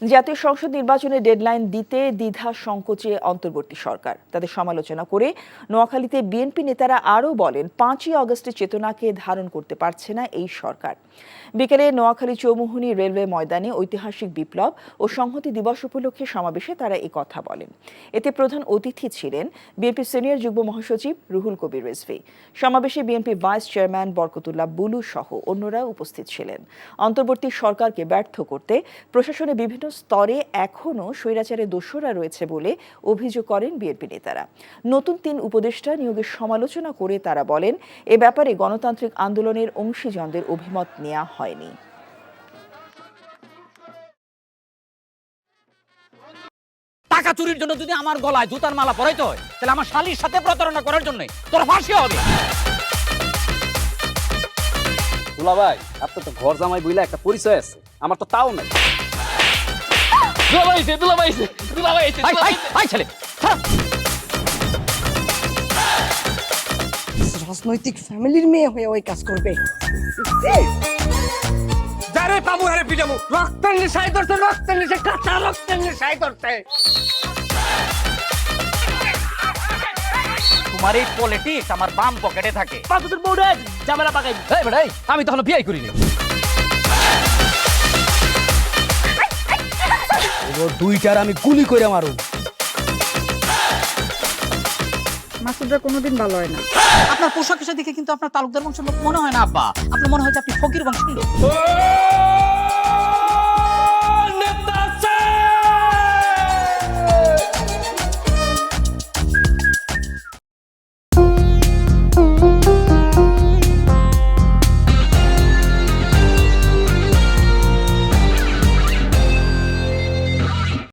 জাতীয় সংসদ নির্বাচনের ডেডলাইন দিতে দ্বিধা সংকোচে অন্তর্বর্তী সরকার। তাদের সমালোচনা করে নোয়াখালীতে বিএনপি নেতারা আরও বলেন 5ই আগস্টের চেতনাকে ধারণ করতে পারছে না এই সরকার। বিকেলে নোয়াখালী চৌমুহনী রেলওয়ে ময়দানে ঐতিহাসিক বিপ্লব ও সংহতি দিবস উপলক্ষে সমাবেশে তারা এই কথা বলেন। এতে প্রধান অতিথি ছিলেন বিএনপি সিনিয়র যুগ্ম মহাসচিব রুহুল কবির রিজভী। সমাবেশে বিএনপি ভাইস চেয়ারম্যান বরকতুল্লাহ বুলু সহ অন্যরা উপস্থিত ছিলেন। অন্তর্বর্তী সরকারকে ব্যর্থ করতে প্রশাসনের বিভিন্ন স্তরে এখনও স্বৈরাচারের দোষরা রয়েছে বলে অভিযোগ করেন বিএনপি নেতারা। নতুন 3 উপদেষ্টা নিয়োগের সমালোচনা করে তারা বলেন, এ ব্যাপারে গণতান্ত্রিক আন্দোলনের অংশীজনদের অভিমত নেওয়া হয়নি। টাকা চুরির জন্য যদি আমার গলায় জুতার মালা পরাইতে হয়, তাহলে আমার শালীর সাথে প্রতারণা করার জন্য তোর ফাঁসি হবে। দুলা ভাই, আপনার তো ঘর জামাই বইলা একটা পরিচয় আছে, আমার তো তাও নাই। রাজনৈতিক ফ্যামিলির মেয়ে হয়ে ওই কাজ করবে। যারে পাবো হারে পিটাবো, রক্তের নেশায় ধরতে, রক্তের নেশায়, কাঁচা রক্তের নেশায় ধরতে। তোমার এই পলিটিক্স আমার বাম পকেটে থাকে। তোর বউরে ঝামেলা পাকাই। এই বেটাই, আমি তখন বিয়ে করিনি। দুইটার আমি গুলি করে মারু। মাসুদরা কোনোদিন ভালো হয় না। আপনার পোশাক আশাক দেখে কিন্তু আপনার তালুকদার বংশের লোক মনে হয় না আব্বা, আপনার মনে হয় যে আপনি ফকির বংশের লোক।